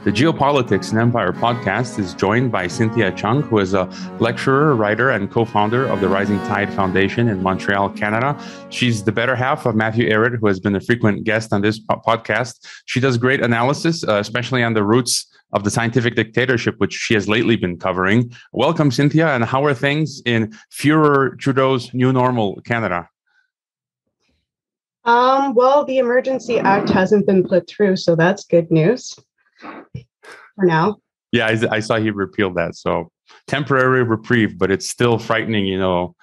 The Geopolitics and Empire podcast is joined by Cynthia Chung, who is a lecturer, writer, and co-founder of the Rising Tide Foundation in Montreal, Canada. She's the better half of Matthew Ehret, who has been a frequent guest on this podcast. She does great analysis, especially on the roots of the scientific dictatorship, which she has lately been covering. Welcome, Cynthia, and how are things in Führer Trudeau's new normal Canada? Well, the Emergency Act hasn't been put through, so that's good news for now. Yeah, I saw he repealed that. So temporary reprieve, but it's still frightening. Do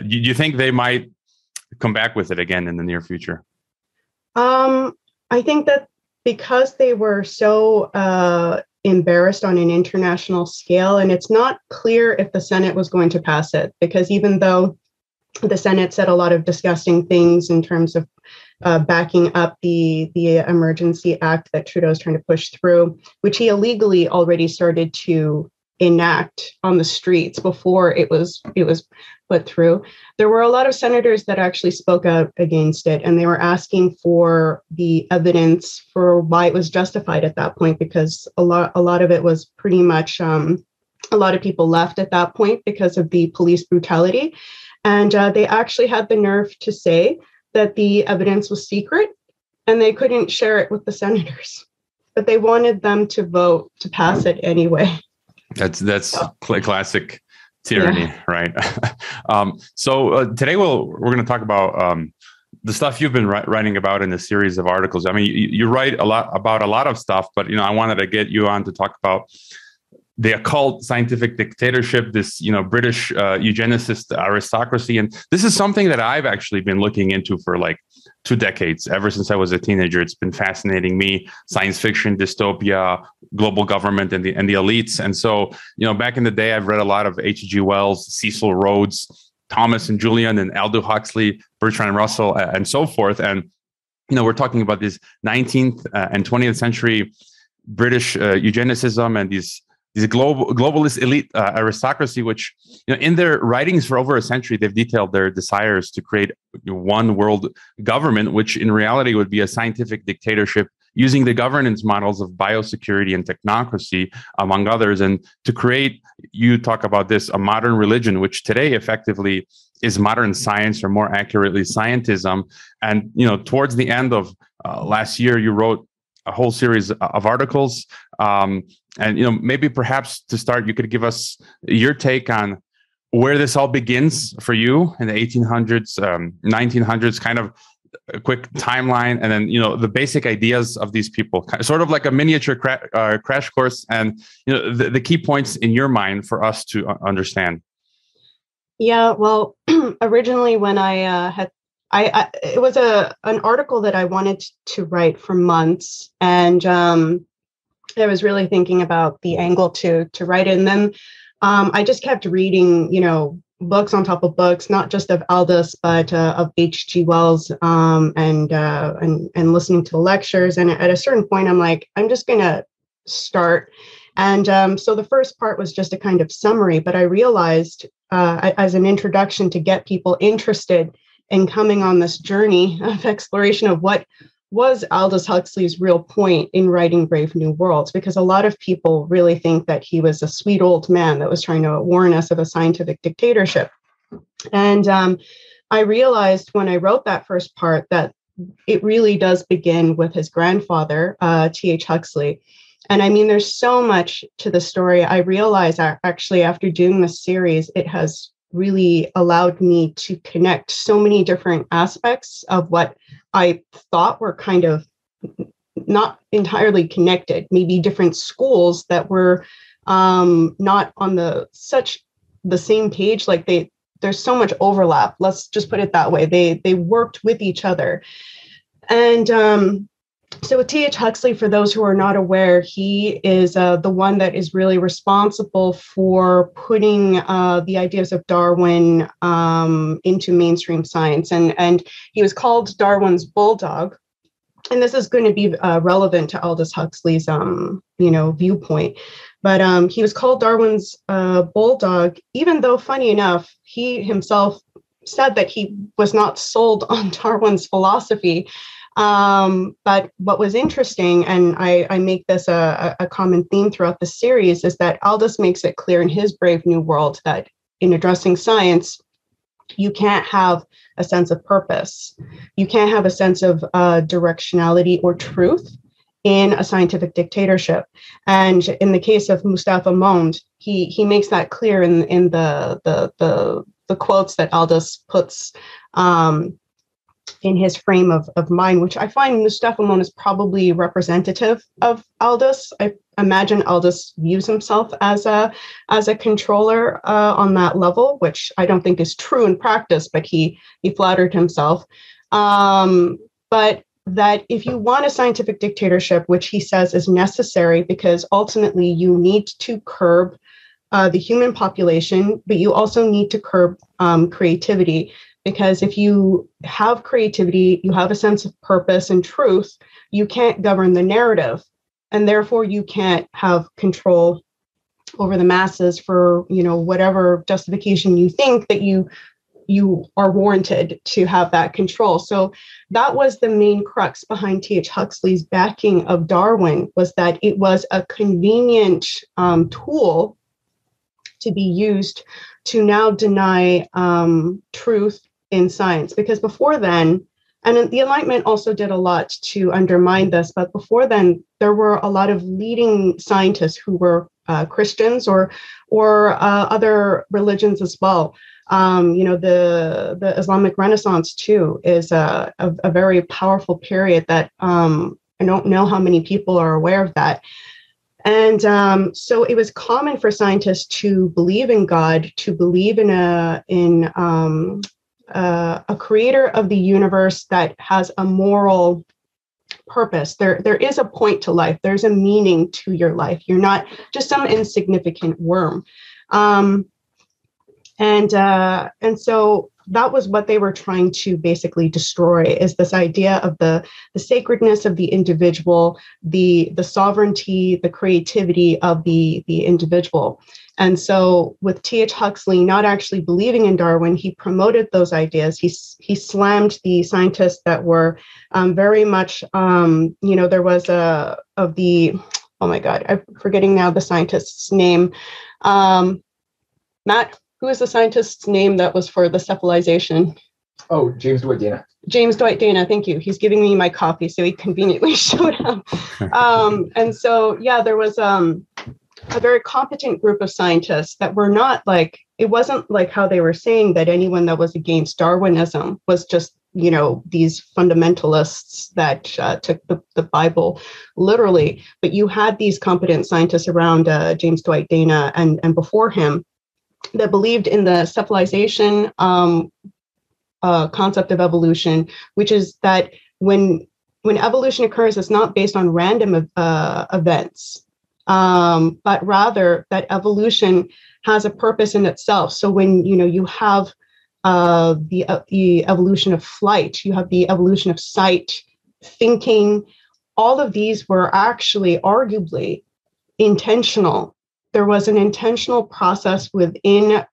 you think they might come back with it again in the near future? I think that because they were so embarrassed on an international scale, and it's not clear if the Senate was going to pass it, because even though the Senate said a lot of disgusting things in terms of backing up the Emergency Act that Trudeau is trying to push through, which he illegally already started to enact on the streets before it was put through. There were a lot of senators that actually spoke out against it, and they were asking for the evidence for why it was justified at that point, because a lot of it was pretty much a lot of people left at that point because of the police brutality. And they actually had the nerve to say that the evidence was secret and they couldn't share it with the senators, but they wanted them to vote to pass it anyway. That's classic tyranny, right? So today we're going to talk about the stuff you've been writing about in a series of articles. I mean, you write a lot about a lot of stuff, but I wanted to get you on to talk about the occult scientific dictatorship, this, British eugenicist aristocracy. And this is something that I've actually been looking into for like 2 decades. Ever since I was a teenager, it's been fascinating me. Science fiction, dystopia, global government, and the elites. And so, back in the day, I've read a lot of H.G. Wells, Cecil Rhodes, Thomas and Julian, and Aldous Huxley, Bertrand Russell, and so forth. And, we're talking about this 19th and 20th century British eugenicism and these globalist elite aristocracy, which, in their writings for over a century, they've detailed their desires to create one world government, which in reality would be a scientific dictatorship using the governance models of biosecurity and technocracy, among others. And to create, you talk about this, a modern religion, which today effectively is modern science, or more accurately, scientism. And, towards the end of last year, you wrote a whole series of articles. And, maybe perhaps to start, you could give us your take on where this all begins for you in the 1800s, 1900s, kind of a quick timeline, and then, the basic ideas of these people, sort of like a miniature crash course, and, the key points in your mind for us to understand. Yeah, well, originally when it was an article that I wanted to write for months, and I was really thinking about the angle to write it. And then I just kept reading, books on top of books, not just of Aldous, but of H.G. Wells, and listening to lectures. And at a certain point, I'm like, I'm just going to start. And so the first part was just a kind of summary, but I realized as an introduction to get people interested in coming on this journey of exploration of what was Aldous Huxley's real point in writing Brave New Worlds, because a lot of people really think that he was a sweet old man that was trying to warn us of a scientific dictatorship. And I realized when I wrote that first part that it really does begin with his grandfather, T.H. Huxley. And I mean, there's so much to the story. I realized actually after doing this series, it has really allowed me to connect so many different aspects of what I thought were kind of not entirely connected, maybe different schools that were not on the same page. Like there's so much overlap. Let's just put it that way. They worked with each other. And so with T.H. Huxley, for those who are not aware, he is the one that is really responsible for putting the ideas of Darwin into mainstream science. And he was called Darwin's bulldog. And this is going to be relevant to Aldous Huxley's, viewpoint. But he was called Darwin's bulldog, even though, funny enough, he himself said that he was not sold on Darwin's philosophy. But what was interesting, and I make this a common theme throughout the series, is that Aldous makes it clear in his Brave New World that in addressing science, you can't have a sense of purpose. You can't have a sense of directionality or truth in a scientific dictatorship. And in the case of Mustafa Mond, he makes that clear in the quotes that Aldous puts in his frame of mind, which I find Mustafa Mond is probably representative of Aldous. I imagine Aldous views himself as a controller on that level, which I don't think is true in practice, but he flattered himself. But that if you want a scientific dictatorship, which he says is necessary because ultimately you need to curb the human population, but you also need to curb creativity. Because if you have creativity, you have a sense of purpose and truth, you can't govern the narrative. And therefore, you can't have control over the masses for, whatever justification you think that you are warranted to have that control. So that was the main crux behind T.H. Huxley's backing of Darwin, was that it was a convenient tool to be used to now deny truth in science. Because before then, and the Enlightenment also did a lot to undermine this, but before then, there were a lot of leading scientists who were Christians or other religions as well. The Islamic Renaissance, too, is a very powerful period that I don't know how many people are aware of that. And so it was common for scientists to believe in God, to believe in a creator of the universe that has a moral purpose. There is a point to life. There's a meaning to your life. You're not just some insignificant worm. And so that was what they were trying to basically destroy, is this idea of the sacredness of the individual, the sovereignty, the creativity of the individual. And so with T.H. Huxley not actually believing in Darwin, he promoted those ideas. He slammed the scientists that were very much, there was oh my God, I'm forgetting now the scientist's name. Matt, who is the scientist's name that was for the cephalization? Oh, James Dwight Dana. James Dwight Dana, thank you. He's giving me my coffee, so he conveniently showed up. And so, there was a very competent group of scientists that were not it wasn't like how they were saying that anyone that was against Darwinism was just, these fundamentalists that took the Bible literally. But you had these competent scientists around James Dwight Dana and before him that believed in the cephalization concept of evolution, which is that when evolution occurs, it's not based on random events, but rather that evolution has a purpose in itself. So when you have the evolution of flight, you have the evolution of sight, thinking, all of these were actually arguably intentional. There was an intentional process within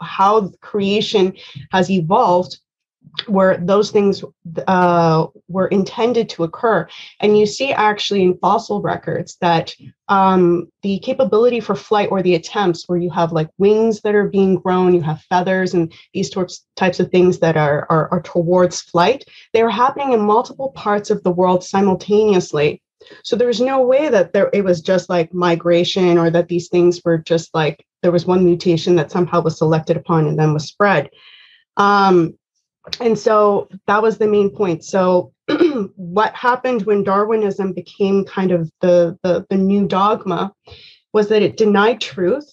how creation has evolved, where those things were intended to occur. And you see actually in fossil records that the capability for flight, or the attempts where you have wings that are being grown, you have feathers and these types of things that are towards flight, they are happening in multiple parts of the world simultaneously. So there was no way that it was just migration, or that these things were just there was one mutation that somehow was selected upon and then was spread. And so that was the main point. So what happened when Darwinism became kind of the new dogma was that it denied truth.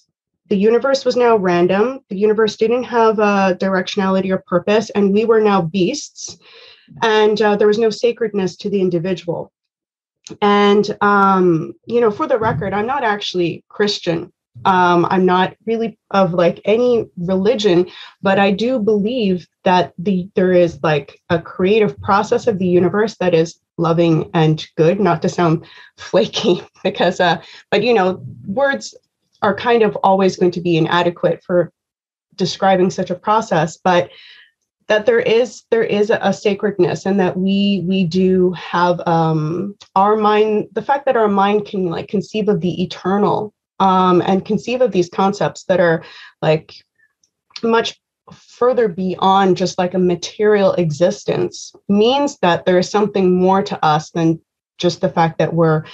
The universe was now random. The universe didn't have a directionality or purpose, and we were now beasts. And there was no sacredness to the individual. And, for the record, I'm not actually Christian. I'm not really of any religion, but I do believe that there is a creative process of the universe that is loving and good, not to sound flaky, because, but words are kind of always going to be inadequate for describing such a process. But that there is a sacredness, and that we do have our mind, the fact that our mind can like conceive of the eternal, and conceive of these concepts that are like much further beyond just like a material existence, means that there is something more to us than just the fact that we're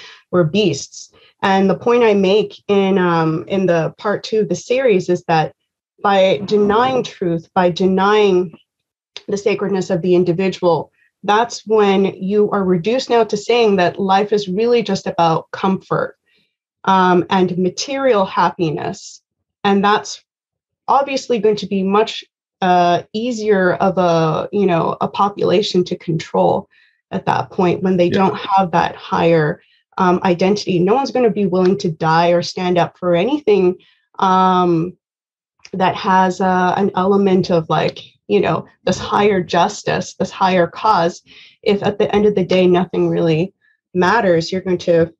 beasts. And the point I make in the part 2 of the series is that by denying truth, by denying the sacredness of the individual, that's when you are reduced now to saying that life is really just about comfort, and material happiness. And that's obviously going to be much easier of a population to control at that point, when they don't have that higher identity. No one's going to be willing to die or stand up for anything that has an element of like, this higher justice, this higher cause. If at the end of the day, nothing really matters, you're going to,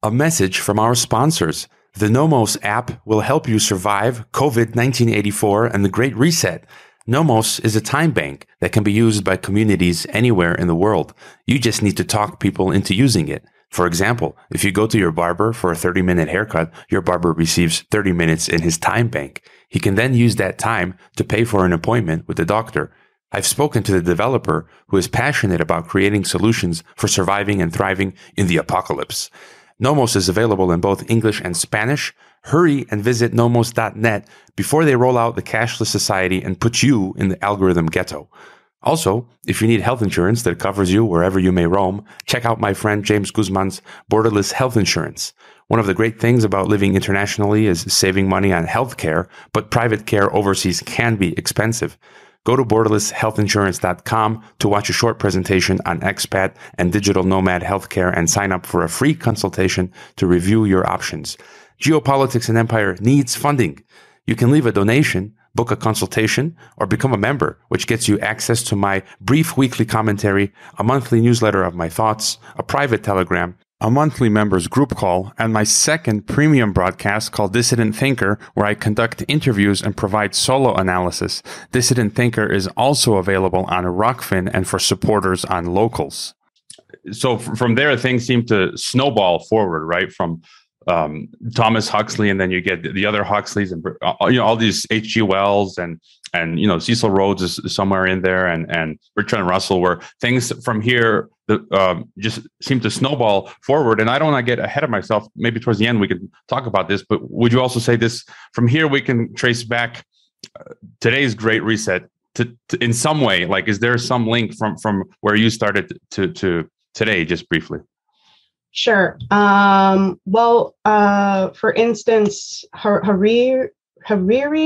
A message from our sponsors. The Nomos app will help you survive COVID-1984 and the Great Reset. Nomos is a time bank that can be used by communities anywhere in the world. You just need to talk people into using it. For example, if you go to your barber for a 30-minute haircut, your barber receives 30 minutes in his time bank. He can then use that time to pay for an appointment with the doctor. I've spoken to the developer who is passionate about creating solutions for surviving and thriving in the apocalypse. Nomos is available in both English and Spanish. Hurry and visit nomos.net before they roll out the cashless society and put you in the algorithm ghetto. Also, if you need health insurance that covers you wherever you may roam, check out my friend James Guzman's Borderless Health Insurance. One of the great things about living internationally is saving money on health care, but private care overseas can be expensive. Go to borderlesshealthinsurance.com to watch a short presentation on expat and digital nomad healthcare and sign up for a free consultation to review your options. Geopolitics and Empire needs funding. You can leave a donation, book a consultation, or become a member, which gets you access to my brief weekly commentary, a monthly newsletter of my thoughts, a private telegram, a monthly members group call, and my second premium broadcast called Dissident Thinker, where I conduct interviews and provide solo analysis. Dissident Thinker is also available on Rockfin and for supporters on Locals. So from there, things seem to snowball forward, right? From Thomas Huxley, and then you get the other Huxleys, and all these H.G. Wells and Cecil Rhodes is somewhere in there, and Bertrand Russell, where things from here just seem to snowball forward. And I don't want to get ahead of myself. Maybe towards the end we can talk about this, but would you also say this from here we can trace back today's Great Reset to in some way? Like, is there some link from where you started to today, just briefly? Sure. Well, for instance, Hariri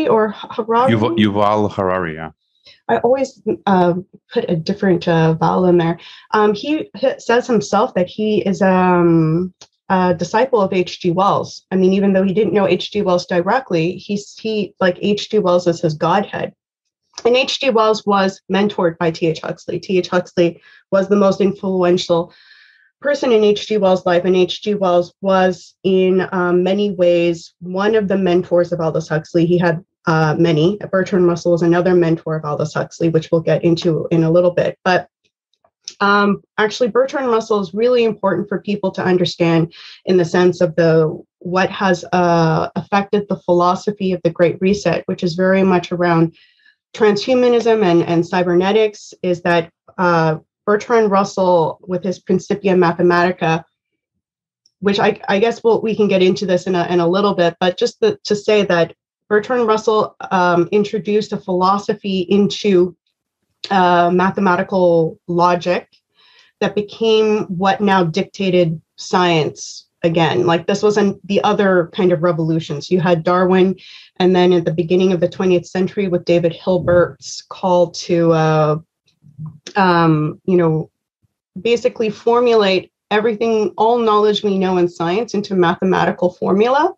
or Harari? Yuval Harari, yeah. I always put a different vowel in there. He says himself that he is a disciple of H.G. Wells. I mean, even though he didn't know H.G. Wells directly, he like H.G. Wells as his godhead. And H.G. Wells was mentored by T.H. Huxley. T.H. Huxley was the most influential person in H.G. Wells' life, and H.G. Wells was in many ways one of the mentors of Aldous Huxley. He had many. Bertrand Russell was another mentor of Aldous Huxley, which we'll get into in a little bit. But actually, Bertrand Russell is really important for people to understand in the sense of what has affected the philosophy of the Great Reset, which is very much around transhumanism and cybernetics, is that Bertrand Russell, with his Principia Mathematica, which I guess we can get into this in a little bit, but just to say that Bertrand Russell introduced a philosophy into mathematical logic that became what now dictated science again. Like, this was the other kind of revolutions. You had Darwin, and then at the beginning of the 20th century with David Hilbert's call to basically formulate everything, all knowledge we know in science into mathematical formula.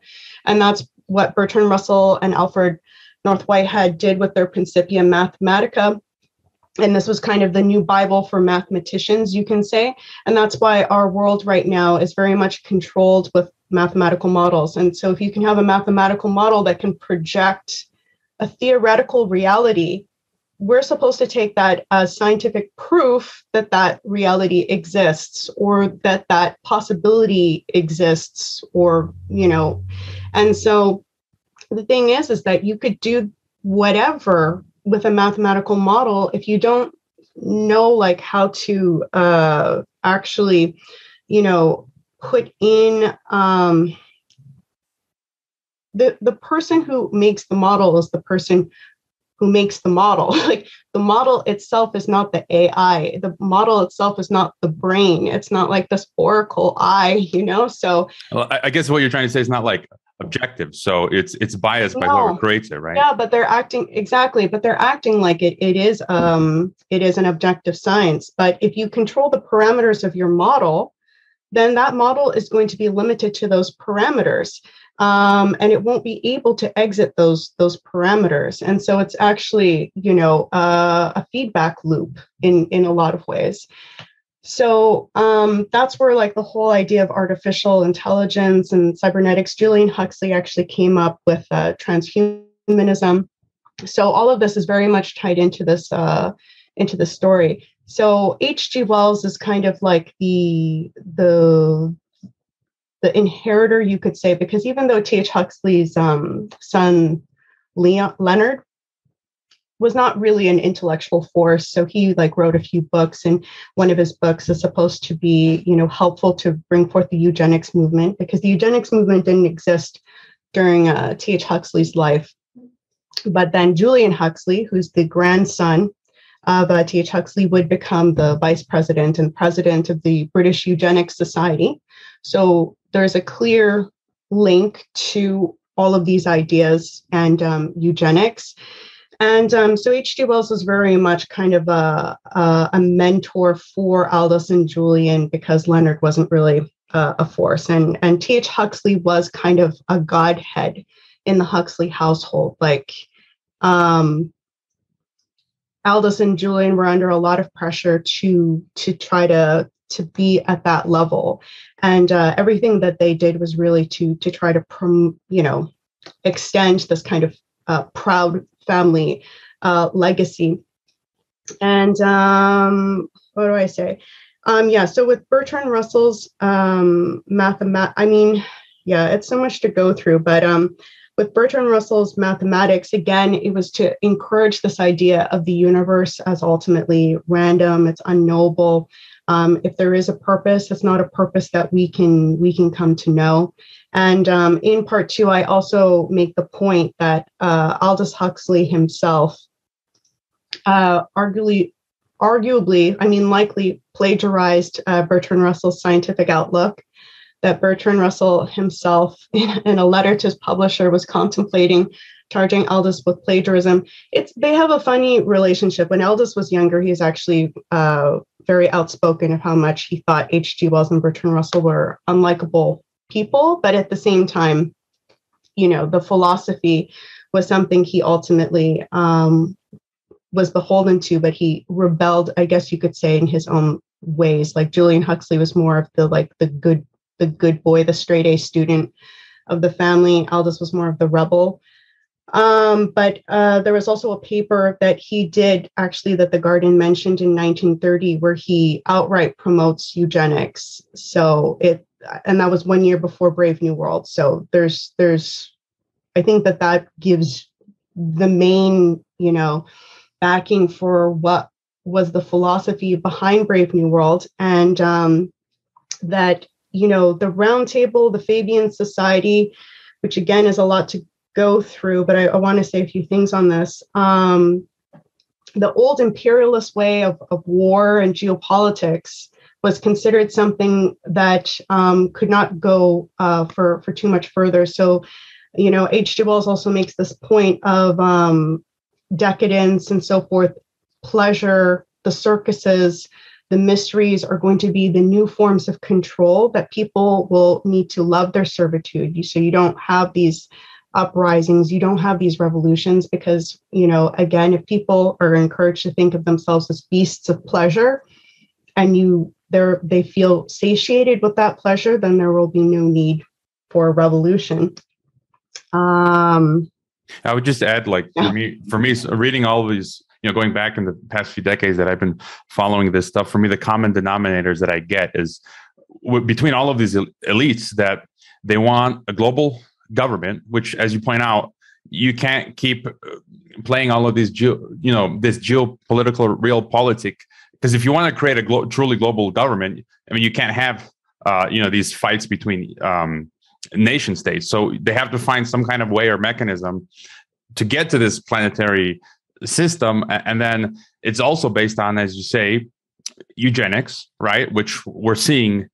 And that's what Bertrand Russell and Alfred North Whitehead did with their Principia Mathematica. And this was kind of the new Bible for mathematicians, you can say. And that's why our world right now is very much controlled with mathematical models. And so if you can have a mathematical model that can project a theoretical reality we're supposed to take that as scientific proof that that reality exists, or that that possibility exists, or, and so the thing is that you could do whatever with a mathematical model if you don't know like how to actually, put in the person who makes the model is the person who makes the model. Like the model itself is not the AI. The model itself is not the brain. It's not like this oracle eye, So well, I guess what you're trying to say is not like objective. So it's biased by whoever creates it, right? Yeah, but they're acting like it is an objective science. But if you control the parameters of your model, then that model is going to be limited to those parameters. And it won't be able to exit those parameters. And so it's actually, a feedback loop in a lot of ways. So that's where like the whole idea of artificial intelligence and cybernetics, Julian Huxley actually came up with transhumanism. So all of this is very much tied into this story. So H.G. Wells is kind of like the inheritor, you could say, because even though T.H. Huxley's son, Leonard, was not really an intellectual force, so he like wrote a few books, and one of his books is supposed to be, helpful to bring forth the eugenics movement, because the eugenics movement didn't exist during T.H. Huxley's life. But then Julian Huxley, who's the grandson of T.H. Huxley, would become the vice president and president of the British Eugenics Society. So there's a clear link to all of these ideas and eugenics. And so H.G. Wells was very much kind of a mentor for Aldous and Julian, because Leonard wasn't really a force. And T.H. Huxley was kind of a godhead in the Huxley household. Like Aldous and Julian were under a lot of pressure to try to be at that level. And everything that they did was really to try to, extend this kind of proud family legacy. And what do I say? So with Bertrand Russell's it's so much to go through, but with Bertrand Russell's mathematics, again, it was to encourage this idea of the universe as ultimately random, it's unknowable. If there is a purpose, it's not a purpose that we can come to know. And in part 2, I also make the point that Aldous Huxley himself likely plagiarized Bertrand Russell's scientific outlook, that Bertrand Russell himself, in a letter to his publisher, was contemplating charging Aldous with plagiarism. They have a funny relationship. When Aldous was younger, he was actually very outspoken of how much he thought H.G. Wells and Bertrand Russell were unlikable people. But at the same time, the philosophy was something he ultimately was beholden to, but he rebelled, I guess you could say, in his own ways. Like Julian Huxley was more of the good boy, the straight A student of the family. Aldous was more of the rebel. But there was also a paper that he did, actually, that The Guardian mentioned in 1930, where he outright promotes eugenics. And that was 1 year before Brave New World. So there's I think that gives the main, backing for what was the philosophy behind Brave New World. And that, the Round Table, the Fabian Society, which again is a lot to go through, but I want to say a few things on this. The old imperialist way of war and geopolitics was considered something that could not go for too much further. So, H.G. Wells also makes this point of decadence and so forth, pleasure, the circuses, the mysteries are going to be the new forms of control that people will need to love their servitude. So you don't have these uprisings, you don't have these revolutions, because, again, if people are encouraged to think of themselves as beasts of pleasure, and they feel satiated with that pleasure, then there will be no need for a revolution. I would just add, for me, reading all of these going back in the past few decades that I've been following this stuff, for me, the common denominators that I get is between all of these elites that they want a global government, which, as you point out, you can't keep playing all of these, this geopolitical realpolitik. Because if you want to create a truly global government, I mean, you can't have, these fights between nation states. So they have to find some kind of way or mechanism to get to this planetary system. And then it's also based on, as you say, eugenics, right? Which we're seeing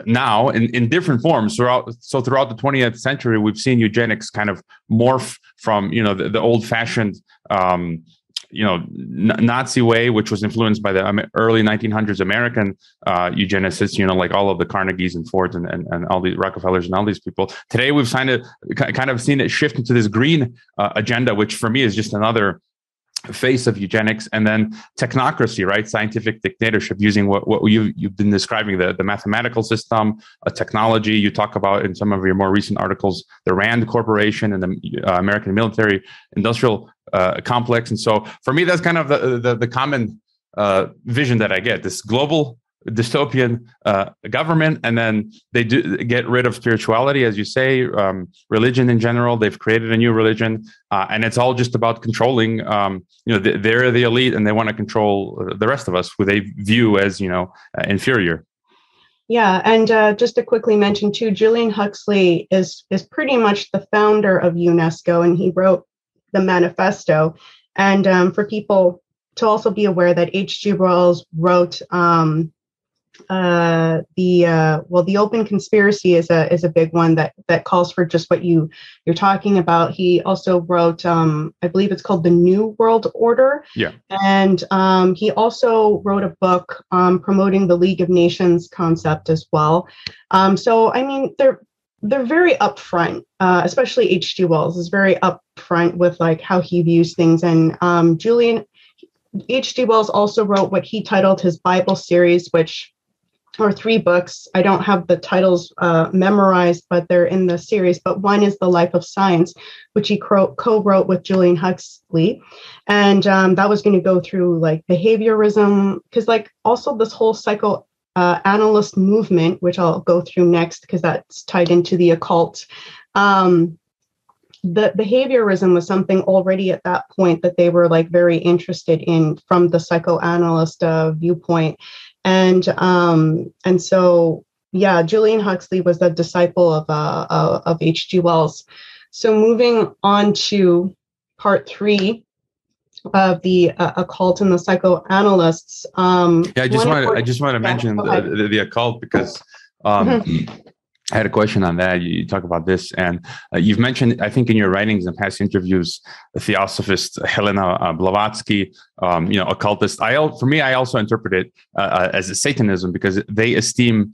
now in different forms throughout the 20th century. We've seen eugenics kind of morph from the old-fashioned Nazi way, which was influenced by the early 1900s American eugenicists, like all of the Carnegies and Fords and all these Rockefellers and all these people. Today we've kind of seen it shift into this green agenda, which for me is just another face of eugenics. And then technocracy, right? Scientific dictatorship, using what you've been describing, the mathematical system, a technology. You talk about in some of your more recent articles, the RAND Corporation and the American military industrial complex. And so for me, that's kind of the common vision that I get, this global dystopian government. And then they do get rid of spirituality, as you say, religion in general. They've created a new religion, and it's all just about controlling. They're the elite, and they want to control the rest of us, who they view as inferior. Yeah, and just to quickly mention too, Julian Huxley is pretty much the founder of UNESCO, and he wrote the manifesto. And for people to also be aware that H.G. Wells wrote the Open Conspiracy is a big one that calls for just what you're talking about. He also wrote, I believe it's called The New World Order. Yeah. And he also wrote a book promoting the League of Nations concept as well. So I mean, they're very upfront, especially H.G. Wells is very upfront with like how he views things. And H.G. Wells also wrote what he titled his Bible series, which are 3 books. I don't have the titles memorized, but they're in the series. But one is The Life of Science, which he co-wrote with Julian Huxley. And that was going to go through like behaviorism, because like also this whole psychoanalyst movement, which I'll go through next because that's tied into the occult. The behaviorism was something already at that point that they were like very interested in from the psychoanalyst viewpoint. And so, yeah, Julian Huxley was a disciple of H.G. Wells. So moving on to part 3 of the occult and the psychoanalysts. I just want to mention the occult because I had a question on that. You talk about this, and you've mentioned, I think, in your writings and past interviews, the theosophist Helena Blavatsky, occultist. I also interpret it as a Satanism because they esteem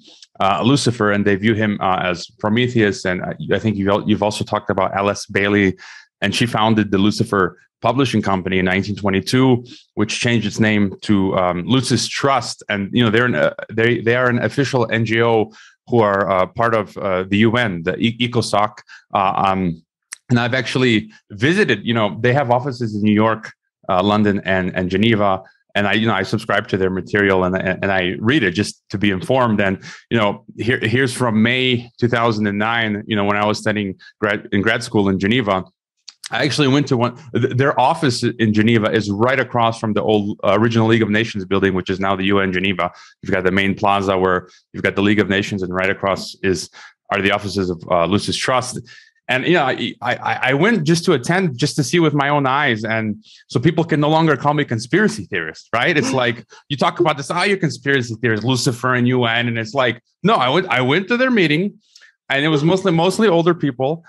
Lucifer and they view him as Prometheus. And I think you've also talked about Alice Bailey, and she founded the Lucifer Publishing Company in 1922, which changed its name to Lucis Trust. And they are an official NGO who are part of the UN, the ECOSOC. And I've actually visited, they have offices in New York, London, and Geneva. And I subscribe to their material and I read it just to be informed. And, here's from May 2009, when I was studying in grad school in Geneva. I actually went to their office in Geneva is right across from the old original League of Nations building, which is now the UN Geneva. You've got the main plaza where you've got the League of Nations, and right across are the offices of Lucis Trust. And I went just to attend, just to see with my own eyes, and so people can no longer call me conspiracy theorist, right? It's like you talk about this, you're conspiracy theorist, Lucifer and UN, and it's like, no, I went to their meeting, and it was mostly older people.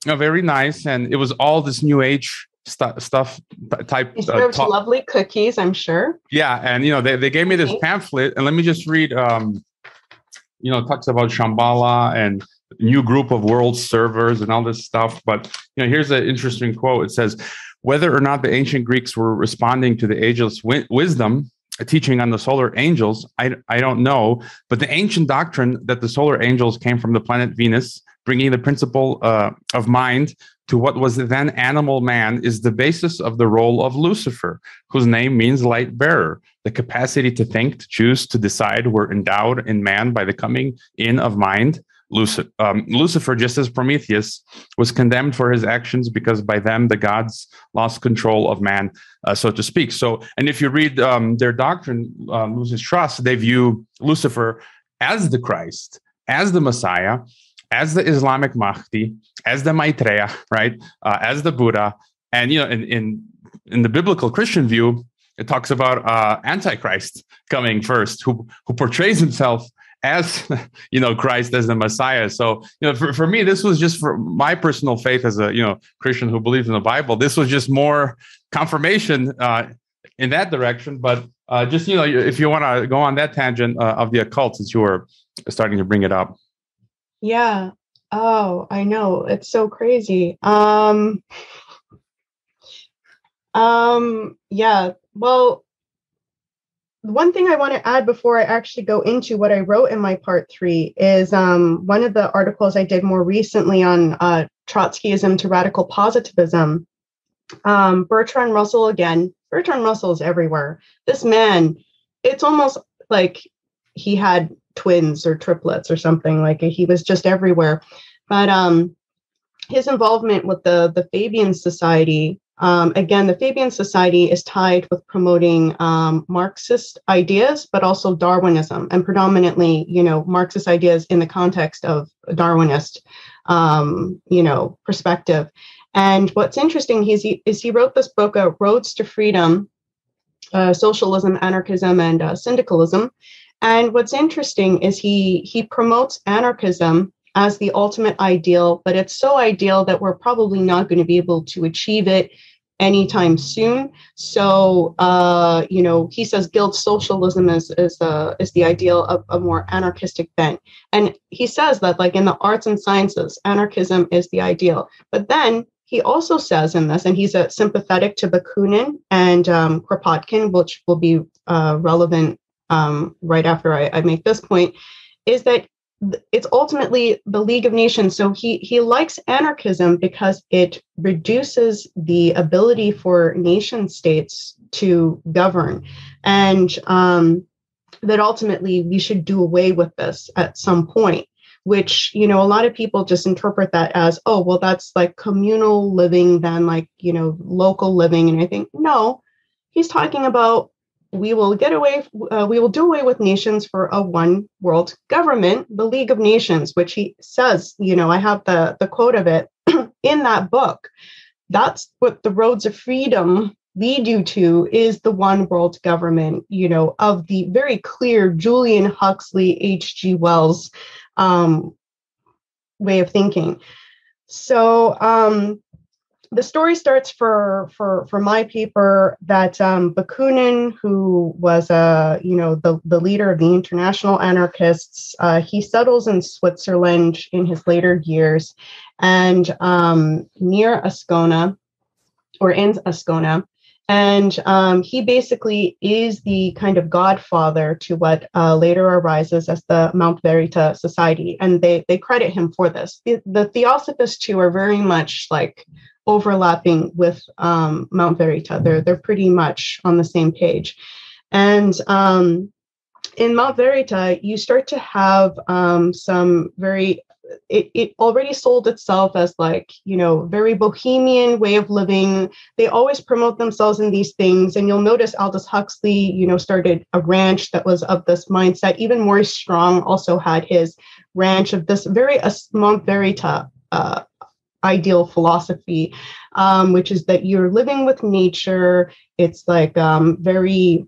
Very nice, and it was all this new age stuff type. You served lovely cookies, I'm sure. Yeah, and they gave me this pamphlet, and let me just read. It talks about Shambhala and new group of world servers and all this stuff. But here's an interesting quote. It says, "Whether or not the ancient Greeks were responding to the ageless wisdom, a teaching on the solar angels, I don't know. But the ancient doctrine that the solar angels came from the planet Venus, bringing the principle of mind to what was then animal man is the basis of the role of Lucifer, whose name means light bearer. The capacity to think, to choose, to decide were endowed in man by the coming in of mind. Lucifer, just as Prometheus, was condemned for his actions because by them the gods lost control of man, so to speak. So, and if you read their doctrine, Lucis Trust, they view Lucifer as the Christ, as the Messiah, as the Islamic Mahdi, as the Maitreya, right? As the Buddha. And, you know, in the biblical Christian view, it talks about Antichrist coming first, who portrays himself as, you know, Christ, as the Messiah. So, you know, for me, this was just for my personal faith as a, you know, Christian who believes in the Bible. This was just more confirmation in that direction. But just, you know, if you want to go on that tangent of the occult, since you were starting to bring it up. Yeah. Oh, I know. It's so crazy. Yeah. Well, one thing I want to add before I actually go into what I wrote in my part 3 is one of the articles I did more recently on Trotskyism to radical positivism. Bertrand Russell again. Bertrand Russell is everywhere. This man, it's almost like he had twins or triplets or something. Like he was just everywhere. But his involvement with the Fabian Society, again, the Fabian Society is tied with promoting Marxist ideas, but also Darwinism, and predominantly, you know, Marxist ideas in the context of Darwinist, you know, perspective. And what's interesting is he wrote this book, Roads to Freedom, Socialism, Anarchism, and Syndicalism. And what's interesting is he promotes anarchism as the ultimate ideal, but it's so ideal that we're probably not going to be able to achieve it anytime soon. So, you know, he says guild socialism is the ideal of a more anarchistic bent. And he says that, like, in the arts and sciences, anarchism is the ideal. But then he also says in this, and he's sympathetic to Bakunin and Kropotkin, which will be relevant right after I make this point, is that it's ultimately the League of Nations. So he likes anarchism because it reduces the ability for nation states to govern, and that ultimately we should do away with this at some point, which, you know, a lot of people just interpret that as, oh, well, that's like communal living, then, like, you know, local living. And I think, no, he's talking about we will do away with nations for a one world government, the League of Nations, which he says, you know, I have the quote of it in that book. That's what the roads of freedom lead you to, is the one world government, you know, of the very clear Julian Huxley, H.G. Wells way of thinking. So, the story starts for my paper that Bakunin, who was you know, the leader of the international anarchists, he settles in Switzerland in his later years, and near Ascona, or in Ascona, and he basically is the kind of godfather to what later arises as the Mount Verita Society, and they credit him for this. The Theosophists too are very much like overlapping with Mount Verita. They're pretty much on the same page. And in Mount Verita, you start to have some very, it already sold itself as, like, you know, very bohemian way of living. They always promote themselves in these things. And you'll notice Aldous Huxley, you know, started a ranch that was of this mindset. Even Maurice Strong also had his ranch of this very Mount Verita ideal philosophy, which is that you're living with nature. It's like very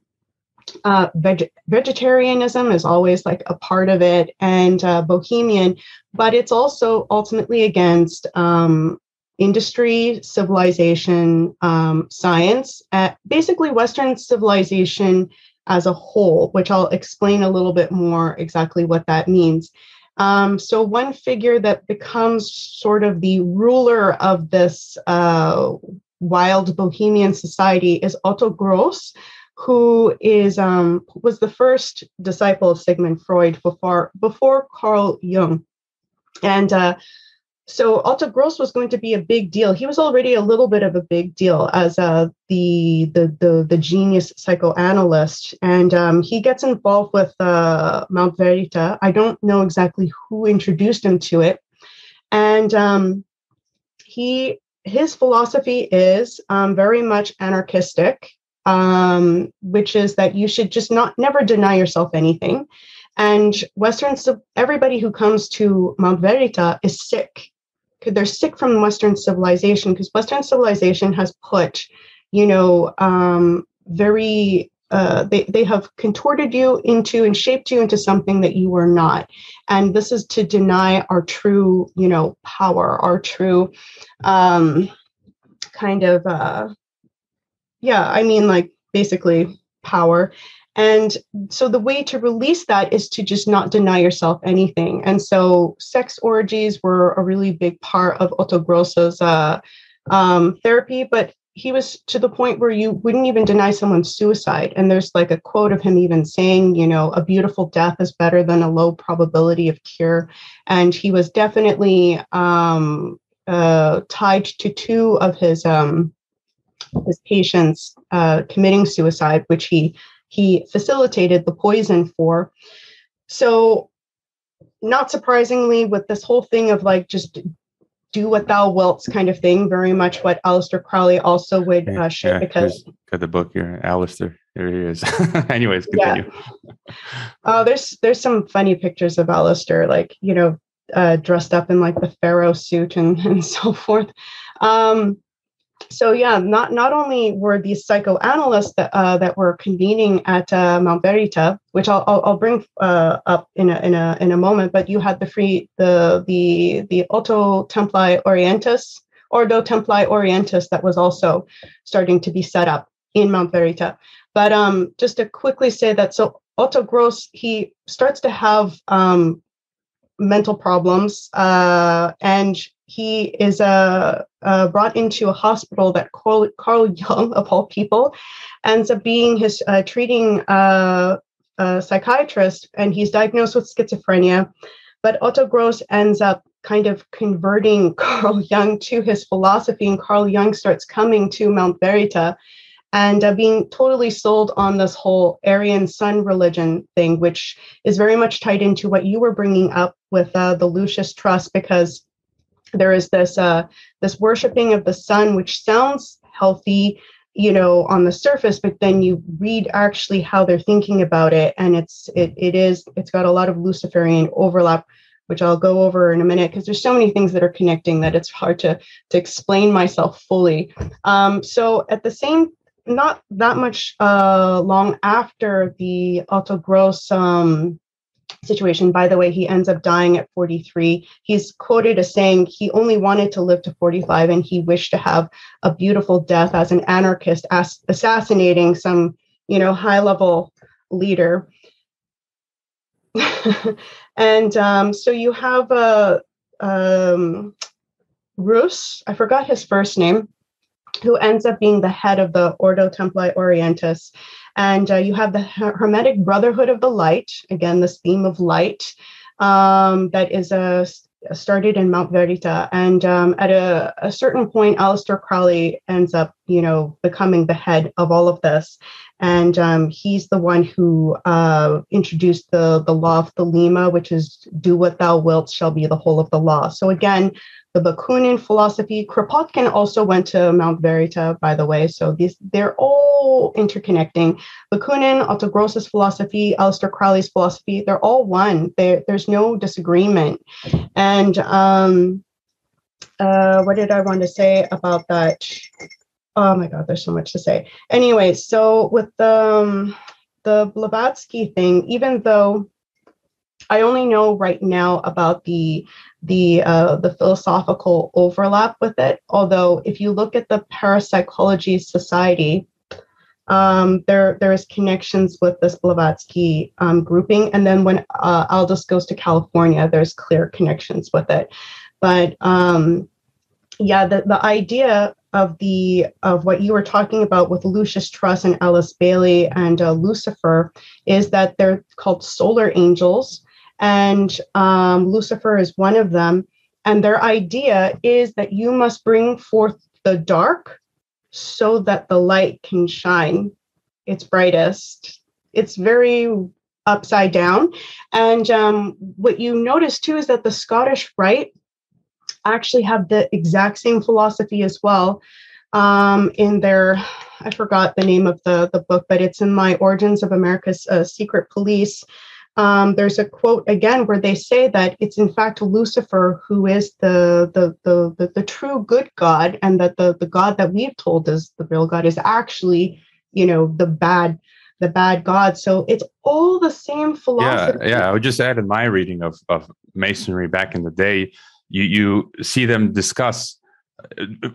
vegetarianism is always like a part of it, and bohemian, but it's also ultimately against industry, civilization, science, basically Western civilization as a whole, which I'll explain a little bit more exactly what that means. So one figure that becomes sort of the ruler of this wild bohemian society is Otto Gross, who was the first disciple of Sigmund Freud before Carl Jung. And So Otto Gross was going to be a big deal. He was already a little bit of a big deal as the genius psychoanalyst, and he gets involved with Mount Verita. I don't know exactly who introduced him to it, and his philosophy is very much anarchistic, which is that you should just never deny yourself anything. And everybody who comes to Mount Verita is sick. They're sick from Western civilization, because Western civilization has put, they have contorted you into and shaped you into something that you were not. And this is to deny our true, power, our true basically power. And so the way to release that is to just not deny yourself anything. And so sex orgies were a really big part of Otto Gross's therapy, but he was to the point where you wouldn't even deny someone's suicide. And there's like a quote of him even saying, a beautiful death is better than a low probability of cure. And he was definitely tied to two of his patients committing suicide, which he facilitated the poison for. So not surprisingly, with this whole thing of like, just do what thou wilt kind of thing, very much what Aleister Crowley also would share, because got the book here, Aleister. There he is. Anyways, continue. Yeah. There's some funny pictures of Aleister, like, dressed up in like the pharaoh suit and so forth. So yeah, not only were these psychoanalysts that were convening at Mount Verita, which I'll bring up in a moment, but you had the Ordo Templi Orientis that was also starting to be set up in Mount Verita. But just to quickly say that, so Otto Gross, he starts to have mental problems, and he is brought into a hospital that Carl Jung, of all people, ends up being his treating psychiatrist, and he's diagnosed with schizophrenia. But Otto Gross ends up kind of converting Carl Jung to his philosophy, and Carl Jung starts coming to Mount Verita and being totally sold on this whole Aryan sun religion thing, which is very much tied into what you were bringing up with the Lucis Trust, because there is this worshiping of the sun, which sounds healthy, on the surface, but then you read actually how they're thinking about it, and it's got a lot of Luciferian overlap, which I'll go over in a minute, because there's so many things that are connecting that it's hard to explain myself fully. So at the same, not that much long after the Otto Gross situation, by the way, he ends up dying at 43. He's quoted as saying he only wanted to live to 45, and he wished to have a beautiful death as an anarchist, assassinating some, high-level leader. And so you have Rus, I forgot his first name, who ends up being the head of the Ordo Templi Orientis. And you have the Hermetic Brotherhood of the Light, again, this theme of light, that is started in Mount Verita. And at a certain point, Aleister Crowley ends up, becoming the head of all of this. And he's the one who introduced the law of Thelema, which is do what thou wilt shall be the whole of the law. So again, the Bakunin philosophy. Kropotkin also went to Mount Verita, by the way. So they're all interconnecting. Bakunin, Otto Gross's philosophy, Aleister Crowley's philosophy, they're all one. There's no disagreement. And what did I want to say about that? Oh my God, there's so much to say. Anyway, so with the Blavatsky thing, even though I only know right now about the philosophical overlap with it, although if you look at the Parapsychology Society, there is connections with this Blavatsky grouping, and then when Aldous goes to California, there's clear connections with it. But the idea of what you were talking about with Lucius Truss and Alice Bailey and Lucifer is that they're called solar angels, and Lucifer is one of them. And their idea is that you must bring forth the dark so that the light can shine its brightest. It's very upside down. And what you notice too is that the Scottish Rite actually have the exact same philosophy as well. In their, I forgot the name of the book, but it's in my Origins of America's Secret Police. There's a quote again where they say that it's in fact Lucifer who is the true good God, and that the God that we've told is the real God is actually, the bad God. So it's all the same philosophy. Yeah. I would just add, in my reading of Masonry back in the day, you see them discuss.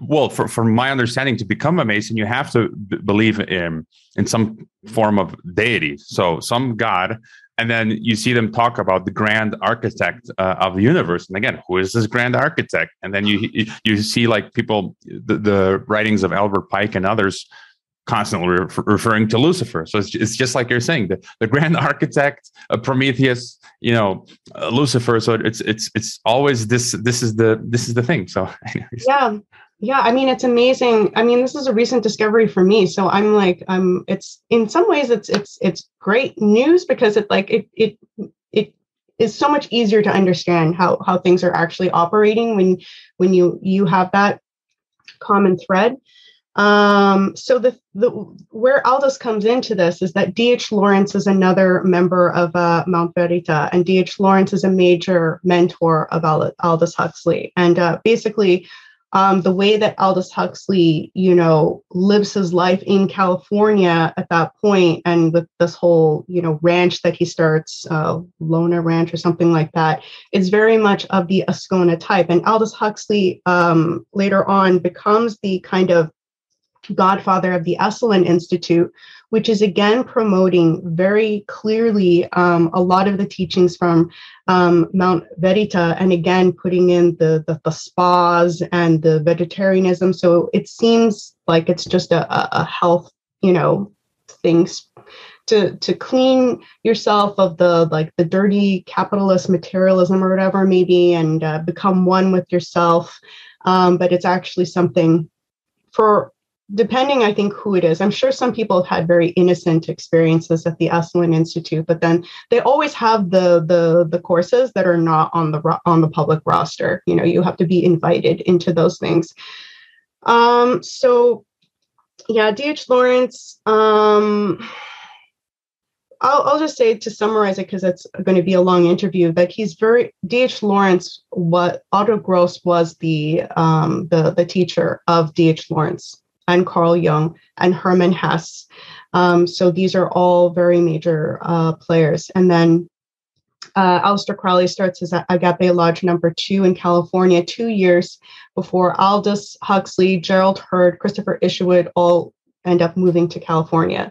Well, from my understanding, to become a Mason, you have to believe in some form of deity, so some God, and then you see them talk about the grand architect of the universe. And again, who is this grand architect? And then you see like people, the writings of Albert Pike and others, constantly referring to Lucifer. So it's just like you're saying, the grand architect, Prometheus, Lucifer. So it's always this is the thing. So anyways. Yeah. I mean, it's amazing. I mean, this is a recent discovery for me. So I'm like, it's in some ways it's great news, because it is so much easier to understand how things are actually operating when you have that common thread. So the where Aldous comes into this is that D.H. Lawrence is another member of Mount Verita, and D.H. Lawrence is a major mentor of Aldous Huxley. And basically, the way that Aldous Huxley, lives his life in California at that point, and with this whole, ranch that he starts, Lona Ranch or something like that, it's very much of the Ascona type. And Aldous Huxley later on becomes the kind of godfather of the Esalen Institute, which is again promoting very clearly a lot of the teachings from Mount Verita, and again putting in the spas and the vegetarianism. So it seems like it's just a health, things to clean yourself of the dirty capitalist materialism or whatever maybe, and become one with yourself. But it's actually something for, depending, I think, who it is. I'm sure some people have had very innocent experiences at the Esalen Institute, but then they always have the courses that are not on the public roster. You have to be invited into those things. So yeah, D.H. Lawrence, I'll just say, to summarize it, because it's going to be a long interview, that D.H. Lawrence, Otto Gross was the teacher of D.H. Lawrence and Carl Jung and Hermann Hesse. So these are all very major players. And then Aleister Crowley starts as Agape Lodge number 2 in California 2 years before Aldous Huxley, Gerald Heard, Christopher Isherwood all end up moving to California.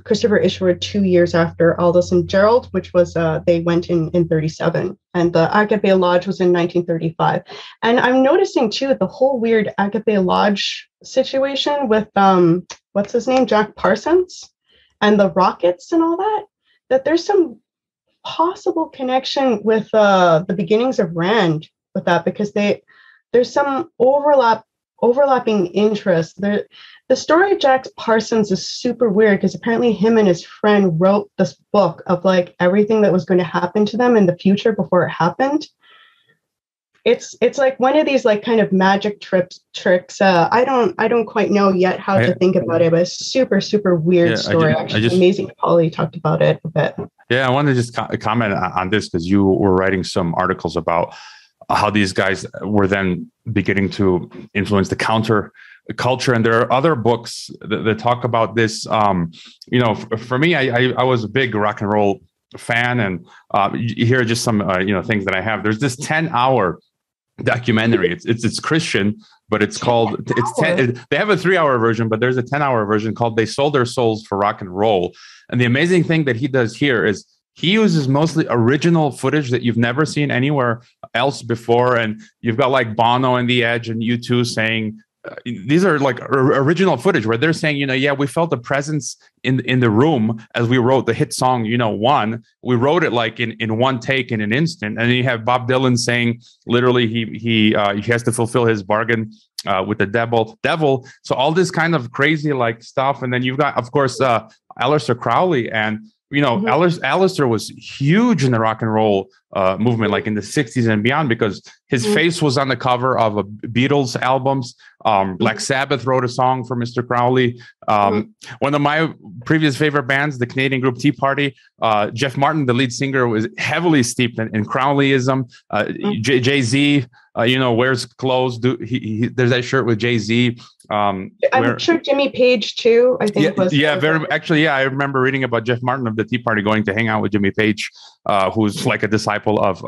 Christopher Isherwood 2 years after Aldous and Gerald, which was they went in 37, and the Agape Lodge was in 1935. And I'm noticing too the whole weird Agape Lodge situation with what's his name, Jack Parsons, and the Rockets and all that there's some possible connection with the beginnings of Rand with that, because there's some overlapping interest there. The story of Jack Parsons is super weird, because apparently him and his friend wrote this book of everything that was going to happen to them in the future before it happened. It's like one of these kind of magic tricks. I don't quite know yet how to think about it, but it's super, super weird story. Amazing. Polly talked about it a bit. Yeah, I want to just comment on this, because you were writing some articles about how these guys were then beginning to influence the counter culture, and there are other books that talk about this. For me, I was a big rock and roll fan, and here are just some things that I have. There's this 10-hour documentary. It's Christian, but it's called they have a 3-hour version, but there's a 10-hour version called They Sold Their Souls for Rock and Roll. And the amazing thing that he does here is he uses mostly original footage that you've never seen anywhere else before. And you've got Bono and The Edge and U2 saying these are like original footage where they're saying, yeah, we felt the presence in the room as we wrote the hit song, One. We wrote it like in one take in an instant. And then you have Bob Dylan saying literally he has to fulfill his bargain with the devil. So all this kind of crazy like stuff. And then you've got, of course, Aleister Crowley. And Aleister was huge in the rock and roll movement, like in the 60s and beyond, because his face was on the cover of a Beatles albums. Black Sabbath wrote a song for Mr. Crowley. One of my previous favorite bands, the Canadian group Tea Party, Jeff Martin, the lead singer, was heavily steeped in Crowleyism. Jay-Z, wears clothes. There's that shirt with Jay-Z. I'm sure Jimmy Page too. I think I remember reading about Jeff Martin of the Tea Party going to hang out with Jimmy Page, who's like a disciple of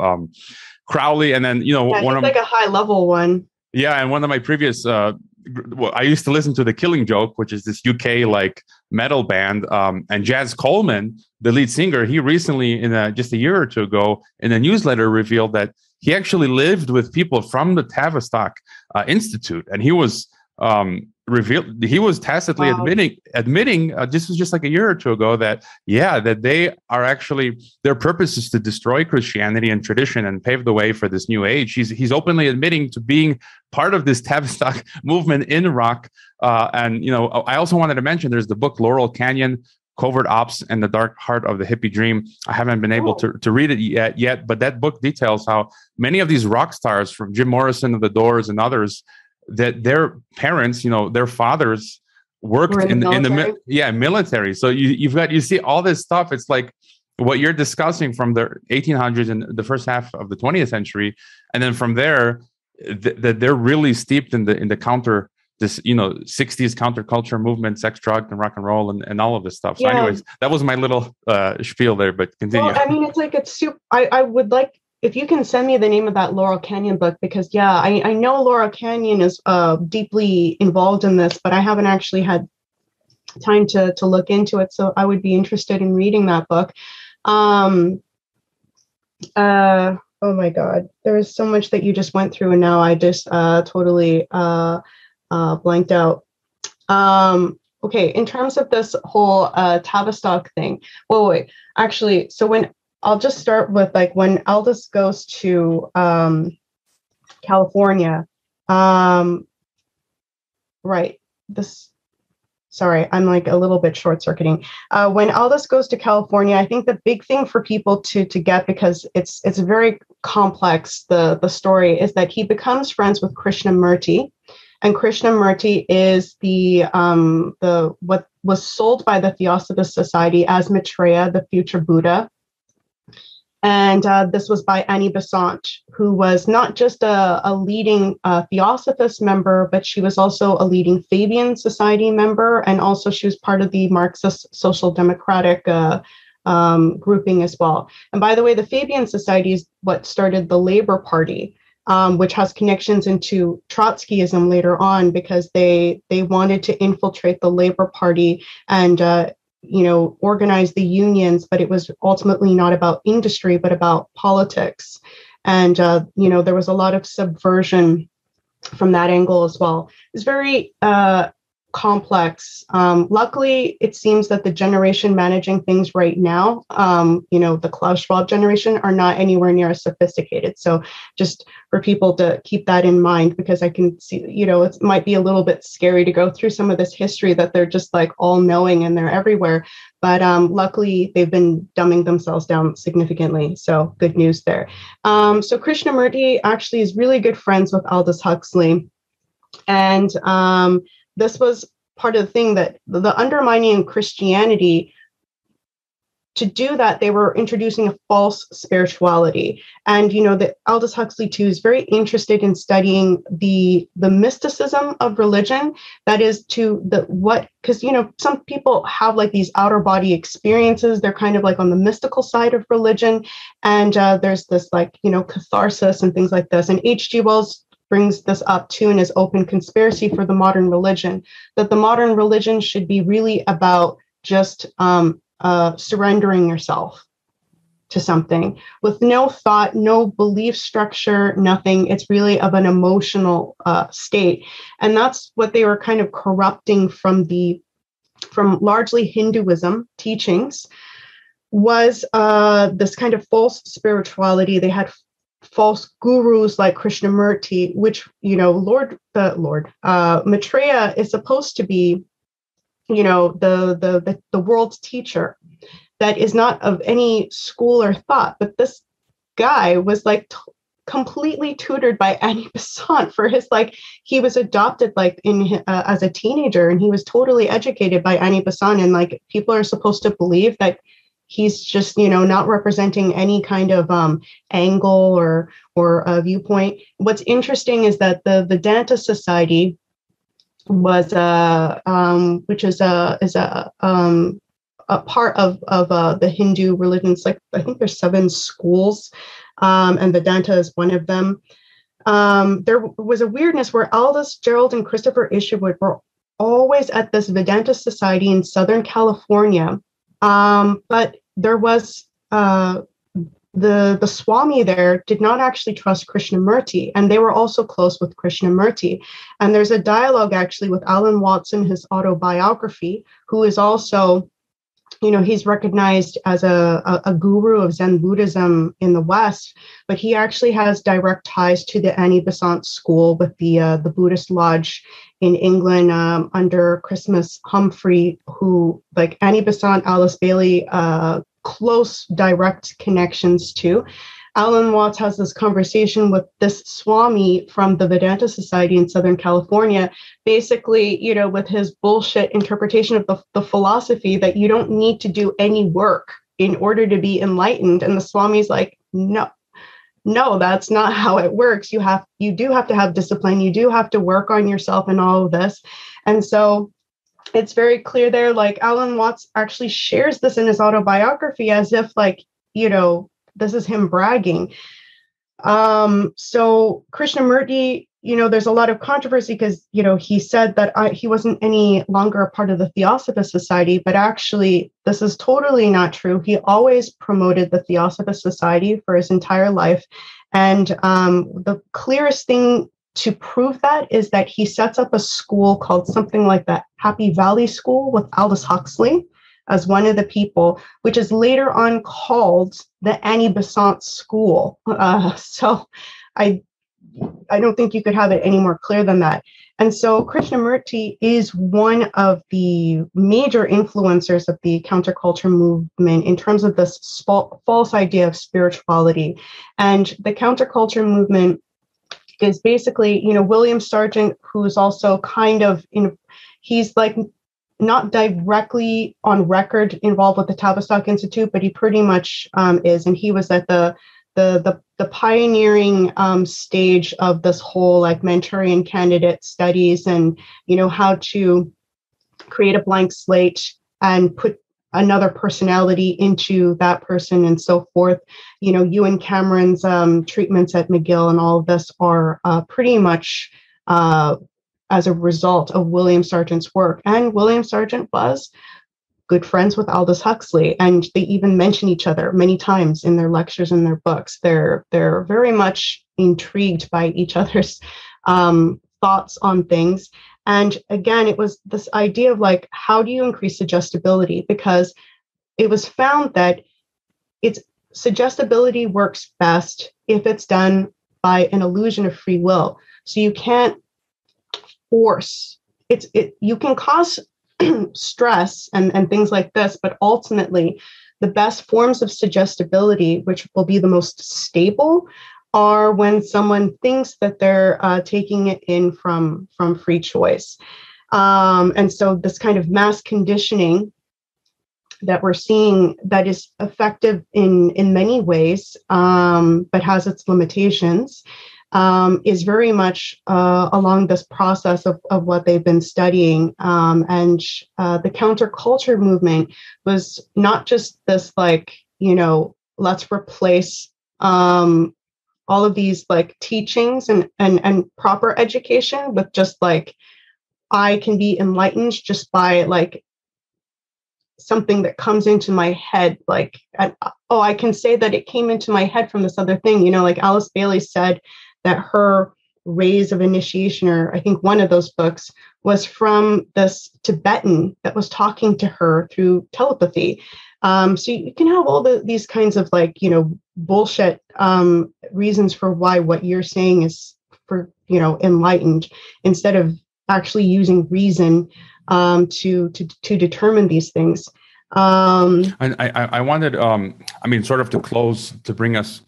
Crowley, and then one of like a high level one. Yeah, and one of my previous, I used to listen to The Killing Joke, which is this UK like metal band, and Jazz Coleman, the lead singer, he recently, just a year or two ago, in a newsletter revealed that he actually lived with people from the Tavistock Institute, and he was he was tacitly admitting this was just like a year or two ago that they are actually, their purpose is to destroy Christianity and tradition and pave the way for this new age. He's openly admitting to being part of this Tavistock movement in rock. And I also wanted to mention there's the book Laurel Canyon, Covert Ops and the Dark Heart of the Hippie Dream. I haven't been able to read it yet, but that book details how many of these rock stars, from Jim Morrison of the Doors and others, that their parents, their fathers worked in the military. So you see all this stuff. It's like what you're discussing from the 1800s and the first half of the 20th century, and then from there, that they're really steeped in the counter, this 60s counterculture movement, sex, drug, and rock and roll, and all of this stuff. So, anyways, that was my little spiel there. But continue. Well, I mean, it's like it's super. I would like, if you can send me the name of that Laurel Canyon book, because I know Laurel Canyon is deeply involved in this, but I haven't actually had time to look into it. So I would be interested in reading that book. Oh my God, there is so much that you just went through, and now I just totally blanked out. Okay, in terms of this whole Tavistock thing. Wait. Actually, so I'll just start with like when Aldous goes to California. Right. Sorry, I'm like a little bit short circuiting. When Aldous goes to California, I think the big thing for people to get, because it's very complex, the story, is that he becomes friends with Krishnamurti. And Krishnamurti is the what was sold by the Theosophist Society as Maitreya, the future Buddha. And this was by Annie Besant, who was not just a leading Theosophist member, but she was also a leading Fabian Society member. And also she was part of the Marxist Social Democratic grouping as well. And by the way, the Fabian Society is what started the Labor Party, which has connections into Trotskyism later on, because they wanted to infiltrate the Labor Party and organize the unions, but it was ultimately not about industry, but about politics. And, there was a lot of subversion from that angle as well. It's very complex. Luckily, it seems that the generation managing things right now, the Klaus Schwab generation, are not anywhere near as sophisticated. So just for people to keep that in mind, because I can see, it might be a little bit scary to go through some of this history that they're just like all knowing and they're everywhere. But luckily, they've been dumbing themselves down significantly. So good news there. So Krishnamurti actually is really good friends with Aldous Huxley. And this was part of the thing, that the undermining of Christianity, to do that, they were introducing a false spirituality. And, that Aldous Huxley, too, is very interested in studying the mysticism of religion. That is because, some people have like these outer body experiences. They're kind of like on the mystical side of religion. And there's this like, catharsis and things like this. And H.G. Wells brings this up too in his Open Conspiracy for the Modern Religion, that the modern religion should be really about just surrendering yourself. to something with no thought, no belief structure, nothing. It's really of an emotional state. And that's what they were kind of corrupting from largely Hinduism teachings, was this kind of false spirituality. They had false gurus like Krishnamurti, which, Maitreya is supposed to be, the world's teacher that is not of any school or thought. But this guy was like completely tutored by Annie Besant for his, he was adopted as a teenager, and he was totally educated by Annie Besant. And people are supposed to believe that he's just, not representing any kind of angle or viewpoint. What's interesting is that the Vedanta Society was which is a part of the Hindu religions. I think there's 7 schools, and Vedanta is one of them. There was a weirdness where Aldous, Gerald, and Christopher Isherwood were always at this Vedanta Society in Southern California. But there was the Swami there did not actually trust Krishnamurti, and they were also close with Krishnamurti. And there's a dialogue actually with Alan Watson, his autobiography, who is also, he's recognized as a guru of Zen Buddhism in the West, but he actually has direct ties to the Annie Besant school with the Buddhist lodge in England under Christmas Humphrey, who, like Annie Besant, Alice Bailey, close direct connections to. Alan Watts has this conversation with this Swami from the Vedanta Society in Southern California, basically, with his bullshit interpretation of the philosophy that you don't need to do any work in order to be enlightened. And the Swami's like, no, that's not how it works. You do have to have discipline. You do have to work on yourself and all of this. And so it's very clear there, Alan Watts actually shares this in his autobiography as if this is him bragging. So Krishnamurti, there's a lot of controversy because, he said that he wasn't any longer a part of the Theosophist Society, but actually this is totally not true. He always promoted the Theosophist Society for his entire life. And the clearest thing to prove that is that he sets up a school called something like the Happy Valley School with Aldous Huxley as one of the people, which is later on called the Annie Besant School. So I don't think you could have it any more clear than that. And so Krishnamurti is one of the major influencers of the counterculture movement in terms of this false idea of spirituality. And the counterculture movement is basically, William Sargent, who's also kind of, he's not directly on record involved with the Tavistock Institute, but he pretty much is. And he was at the pioneering stage of this whole Manchurian candidate studies and, how to create a blank slate and put another personality into that person and so forth. Ewan Cameron's treatments at McGill and all of this are pretty much as a result of William Sargent's work. And William Sargent was good friends with Aldous Huxley, and they even mention each other many times in their lectures and their books. They're very much intrigued by each other's thoughts on things. And again, it was this idea of how do you increase suggestibility? Because it was found that suggestibility works best if it's done by an illusion of free will. So you can't force you can cause stress and things like this, but ultimately the best forms of suggestibility, which will be the most stable, are when someone thinks that they're taking it in from free choice. And so this kind of mass conditioning that we're seeing that is effective in many ways, but has its limitations, is very much along this process of what they've been studying. And the counterculture movement was not just this, let's replace all of these teachings and proper education with just I can be enlightened just by something that comes into my head, like, oh, I can say that it came into my head from this other thing. Like Alice Bailey said that her rays of initiation, or I think one of those books, was from this Tibetan that was talking to her through telepathy. So you can have all these kinds of bullshit reasons for why what you're saying is for enlightened, instead of actually using reason to determine these things. I wanted, sort of to close, to bring us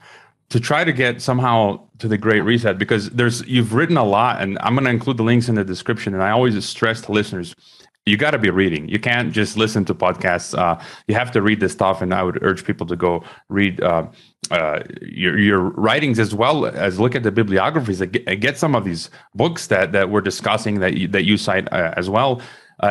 to try to get somehow to the Great Reset, because you've written a lot, and I'm going to include the links in the description. And I always stress to listeners, you got to be reading. You can't just listen to podcasts. You have to read this stuff, and I would urge people to go read your writings, as well as look at the bibliographies and get some of these books that we're discussing that you cite as well.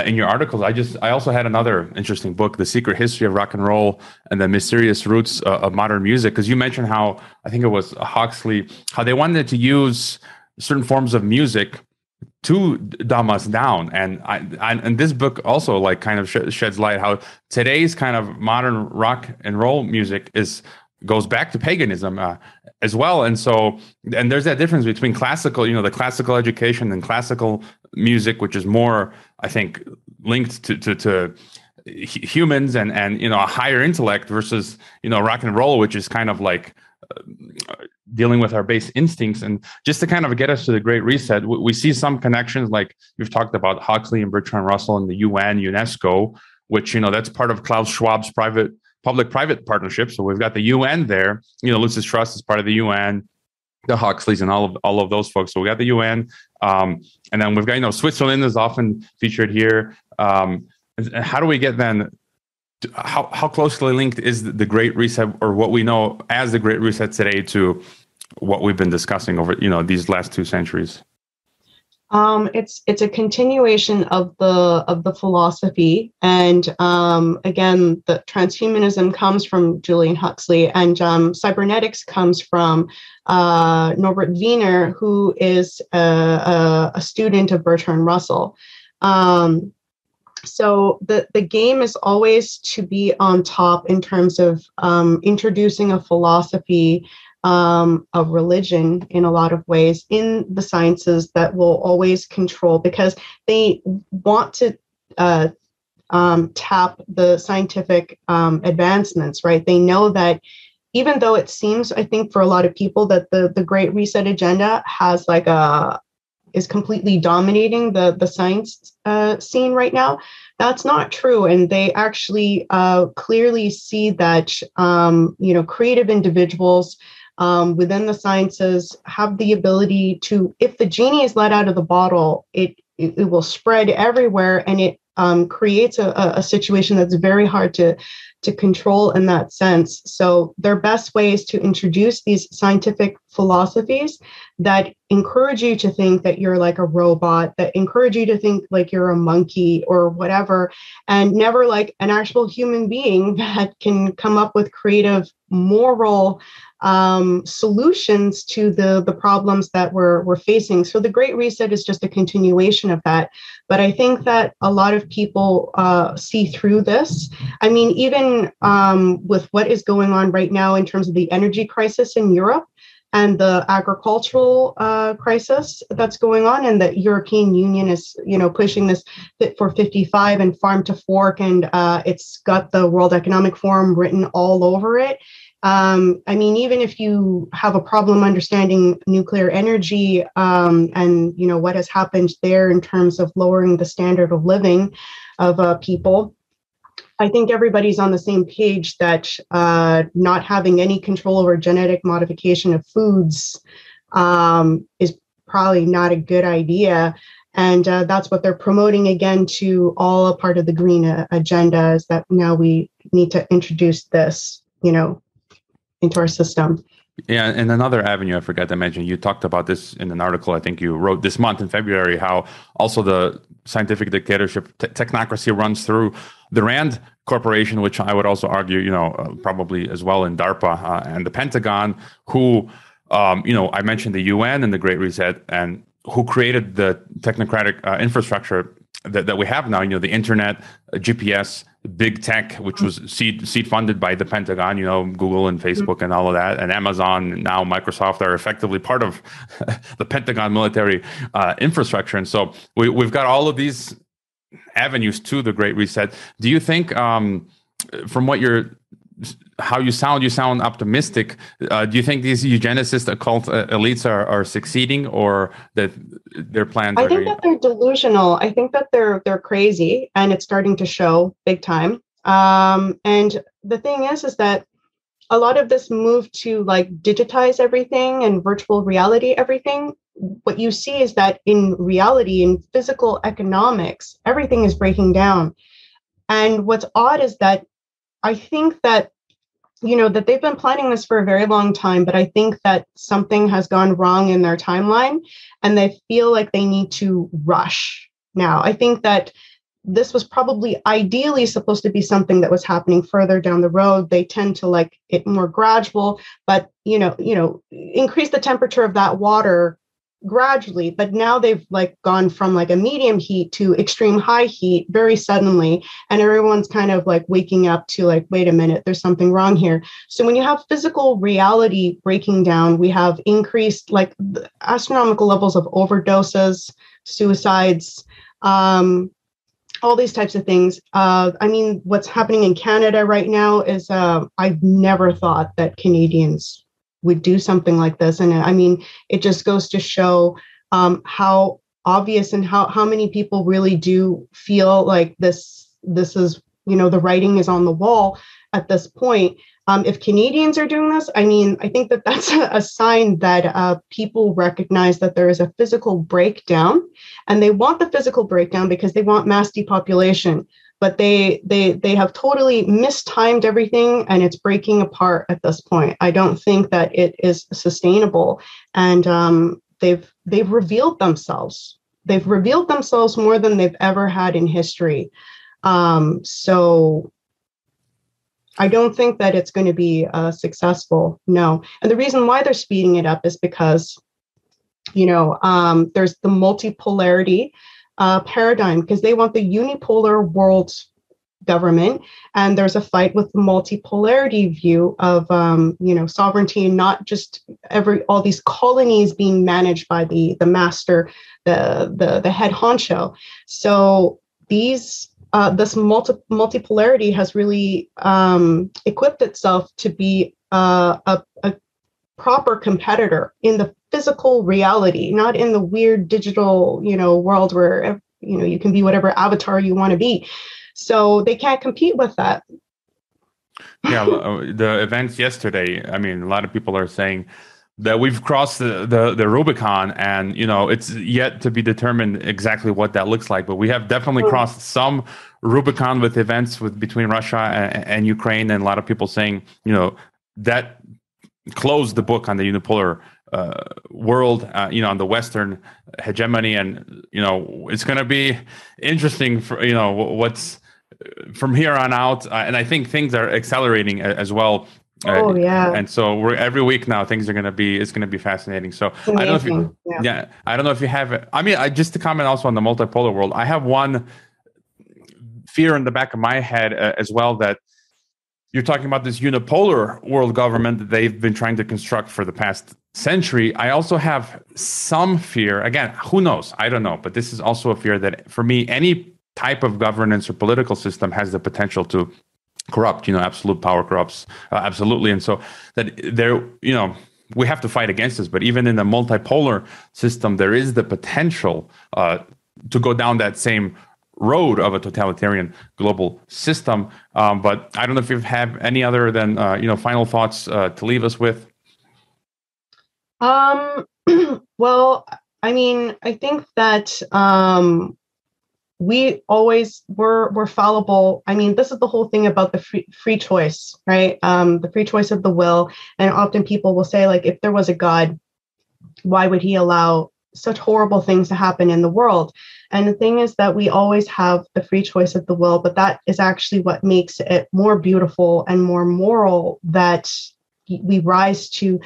In your articles, I also had another interesting book, The Secret History of Rock and Roll and the Mysterious Roots of Modern Music, because you mentioned how, I think it was Huxley, how they wanted to use certain forms of music to dumb us down. And this book also kind of sheds light how today's kind of modern rock and roll music goes back to paganism as well. And there's that difference between classical, the classical education and classical music, which is more, I think, linked to humans and a higher intellect, versus, rock and roll, which is kind of like dealing with our base instincts. And just to kind of get us to the Great Reset, we see some connections, like you've talked about Huxley and Bertrand Russell and the UN, UNESCO, which, that's part of Klaus Schwab's public-private partnership. So we've got the UN there. Lucis Trust is part of the UN, the Huxleys and all of those folks. So we got the UN, and then we've got Switzerland is often featured here. And how do we get then? How closely linked is the Great Reset, or what we know as the Great Reset today, to what we've been discussing over these last 2 centuries? It's a continuation of the philosophy, and again, the transhumanism comes from Julian Huxley, and cybernetics comes from Norbert Wiener, who is a student of Bertrand Russell. So the game is always to be on top in terms of introducing a philosophy of religion in a lot of ways in the sciences that will always control, because they want to tap the scientific advancements, right? They know that even though it seems, I think, for a lot of people that the Great Reset agenda has is completely dominating the science scene right now, that's not true. And they actually clearly see that, creative individuals within the sciences have the ability to, if the genie is let out of the bottle, it will spread everywhere, and it creates a situation that's very hard to control in that sense. So their best way is to introduce these scientific philosophies that encourage you to think that you're like a robot, that encourage you to think like you're a monkey or whatever, and never like an actual human being that can come up with creative, moral solutions to the problems that we're facing. So the Great Reset is just a continuation of that. But I think that a lot of people see through this. I mean, even with what is going on right now in terms of the energy crisis in Europe and the agricultural crisis that's going on, and the European Union is, pushing this Fit for 55 and Farm to Fork, and it's got the World Economic Forum written all over it. I mean, even if you have a problem understanding nuclear energy and, what has happened there in terms of lowering the standard of living of people, I think everybody's on the same page that not having any control over genetic modification of foods is probably not a good idea. And that's what they're promoting again to all a part of the green agenda, is that now we need to introduce this, into our system. Yeah, and another avenue I forgot to mention, you talked about this in an article I think you wrote this month in February, how also the scientific dictatorship, technocracy runs through the RAND Corporation, which I would also argue, probably as well in DARPA and the Pentagon, who, I mentioned the UN and the Great Reset, and who created the technocratic infrastructure that we have now, the internet, GPS, big tech, which was seed funded by the Pentagon, Google and Facebook and all of that, and Amazon, and now Microsoft are effectively part of the Pentagon military infrastructure. And so we've got all of these avenues to the Great Reset. Do you think, from what how you sound optimistic? Do you think these eugenicist occult elites are succeeding, or that their plans? I think that they're delusional. I think that they're crazy, and it's starting to show big time. And the thing is that a lot of this move to like digitize everything and virtual reality everything. What you see is that in reality, in physical economics, everything is breaking down. And what's odd is that I think that, that they've been planning this for a very long time, but I think that something has gone wrong in their timeline and they feel like they need to rush now. I think that this was probably ideally supposed to be something that was happening further down the road. They tend to like it more gradual, but, increase the temperature of that water gradually, but now they've like gone from like a medium heat to extreme high heat very suddenly, and everyone's kind of like waking up to like, wait a minute, there's something wrong here. So when you have physical reality breaking down, we have increased like astronomical levels of overdoses, suicides, all these types of things. What's happening in Canada right now is I've never thought that Canadians would do something like this. And it just goes to show how obvious and how many people really do feel like this is, the writing is on the wall at this point. If Canadians are doing this, I think that that's a sign that people recognize that there is a physical breakdown, and they want the physical breakdown because they want mass depopulation. But they have totally mistimed everything, and it's breaking apart at this point. I don't think that it is sustainable, and they've revealed themselves. They've revealed themselves more than they've ever had in history. So I don't think that it's going to be successful. No, and the reason why they're speeding it up is because there's the multipolarity paradigm, because they want the unipolar world government, and there's a fight with the multipolarity view of sovereignty, and not just all these colonies being managed by the master, the head honcho. So this multipolarity has really equipped itself to be a proper competitor in the physical reality, not in the weird digital, world where, you can be whatever avatar you want to be. So they can't compete with that. Yeah, the events yesterday, a lot of people are saying that we've crossed the Rubicon, and, it's yet to be determined exactly what that looks like. But we have definitely crossed some Rubicon with events between Russia and Ukraine, and a lot of people saying, that closed the book on the unipolar world, on the Western hegemony. And, it's going to be interesting for, what's from here on out. And I think things are accelerating as well. Oh, yeah. And so every week now, it's going to be fascinating. So I don't know if you, I don't know if you have, just to comment also on the multipolar world, I have one fear in the back of my head as well, that you're talking about this unipolar world government that they've been trying to construct for the past century. I also have some fear, again, who knows? I don't know. But this is also a fear that for me, any type of governance or political system has the potential to corrupt. Absolute power corrupts, absolutely. And so that there, we have to fight against this. But even in a multipolar system, there is the potential to go down that same road of a totalitarian global system. But I don't know if you have any other than final thoughts to leave us with. Well, I think that we always we're fallible. This is the whole thing about the free choice, right? The free choice of the will. And often people will say, like, if there was a God, why would he allow such horrible things to happen in the world? And the thing is that we always have the free choice of the will, but that is actually what makes it more beautiful and more moral, that we rise to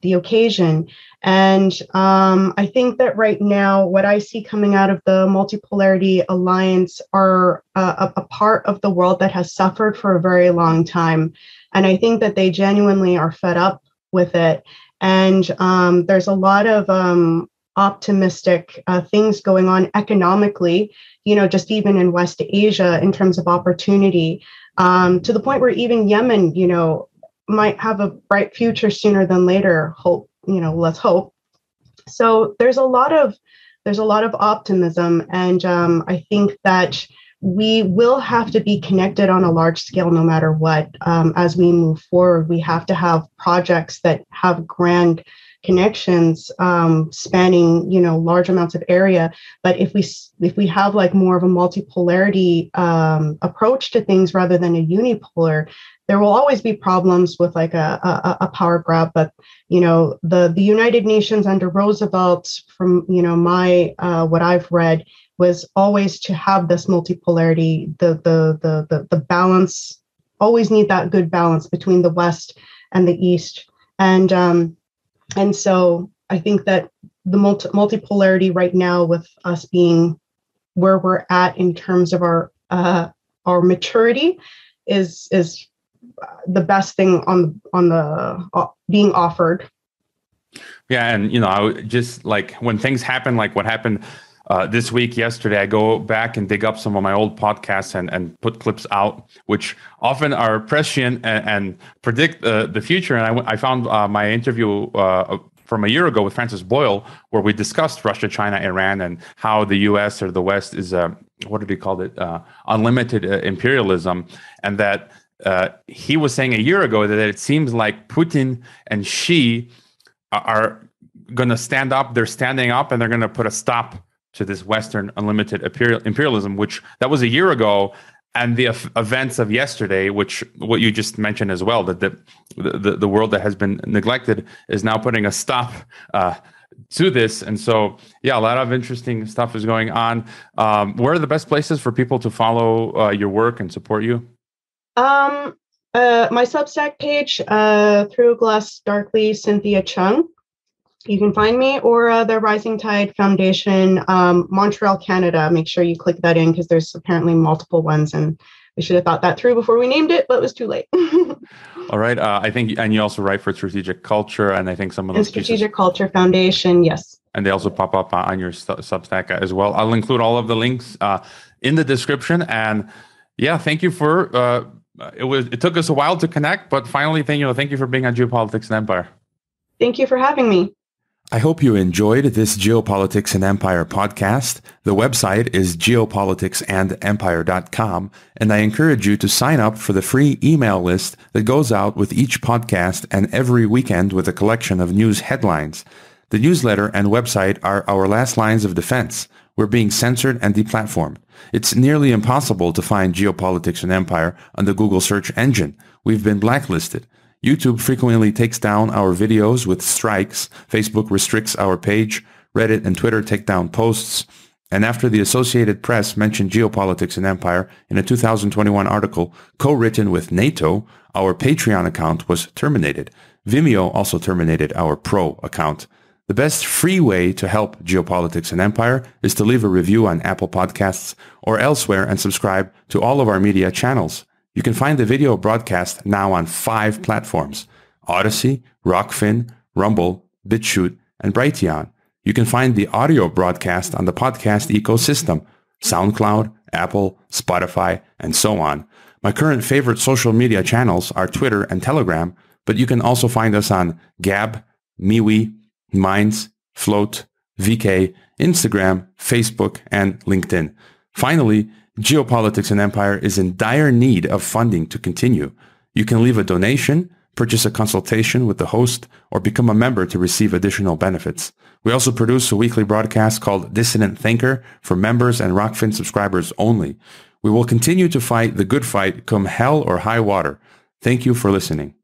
the occasion. And I think that right now, what I see coming out of the Multipolarity Alliance are a part of the world that has suffered for a very long time. And I think that they genuinely are fed up with it. And there's a lot of optimistic things going on economically, just even in West Asia in terms of opportunity, to the point where even Yemen, might have a bright future sooner than later. Hope, let's hope. So there's a lot of optimism, and I think that we will have to be connected on a large scale no matter what. As we move forward, we have to have projects that have grand connections spanning large amounts of area. But if we have like more of a multipolarity approach to things rather than a unipolar, there will always be problems with like a power grab. But the United Nations under Roosevelt, from my what I've read, was always to have this multipolarity, the balance. Always need that good balance between the West and the East, and so I think that the multipolarity right now, with us being where we're at in terms of our maturity, is the best thing on the being offered. Yeah, and I would just, like, when things happen, like what happened this week, yesterday, I go back and dig up some of my old podcasts and put clips out, which often are prescient and predict the future. And I found my interview from a year ago with Francis Boyle, where we discussed Russia, China, Iran, and how the U.S. or the West is, what did he call it, unlimited imperialism, and that he was saying a year ago that it seems like Putin and Xi are going to stand up. They're standing up, and they're going to put a stop to this Western unlimited imperialism, which that was a year ago. And the events of yesterday, which what you just mentioned as well, that the world that has been neglected is now putting a stop to this. And so, yeah, a lot of interesting stuff is going on. Where are the best places for people to follow your work and support you? My Substack page, Through a Glass Darkly, Cynthia Chung. You can find me, or the Rising Tide Foundation, Montreal, Canada. Make sure you click that in, because there's apparently multiple ones, and we should have thought that through before we named it, but it was too late. All right. I think, and you also write for Strategic Culture, and I think some of those Strategic Culture Foundation, yes. And they also pop up on your Substack as well. I'll include all of the links in the description. And yeah, thank you for. It took us a while to connect, but finally, thank you for being on Geopolitics and Empire. Thank you for having me. I hope you enjoyed this Geopolitics and Empire podcast. The website is geopoliticsandempire.com, and I encourage you to sign up for the free email list that goes out with each podcast and every weekend with a collection of news headlines. The newsletter and website are our last lines of defense. We're being censored and deplatformed. It's nearly impossible to find Geopolitics and Empire on the Google search engine. We've been blacklisted. YouTube frequently takes down our videos with strikes. Facebook restricts our page. Reddit and Twitter take down posts. And after the Associated Press mentioned Geopolitics and Empire in a 2021 article co-written with NATO, our Patreon account was terminated. Vimeo also terminated our Pro account. The best free way to help Geopolitics and Empire is to leave a review on Apple Podcasts or elsewhere and subscribe to all of our media channels. You can find the video broadcast now on 5 platforms: Odyssey, Rockfin, Rumble, BitChute, and Brighteon. You can find the audio broadcast on the podcast ecosystem: SoundCloud, Apple, Spotify, and so on. My current favorite social media channels are Twitter and Telegram, but you can also find us on Gab, MeWe, Minds, Float, VK, Instagram, Facebook, and LinkedIn. Finally, Geopolitics and Empire is in dire need of funding to continue. You can leave a donation, purchase a consultation with the host, or become a member to receive additional benefits. We also produce a weekly broadcast called Dissident Thinker for members and Rockfin subscribers only. We will continue to fight the good fight come hell or high water. Thank you for listening.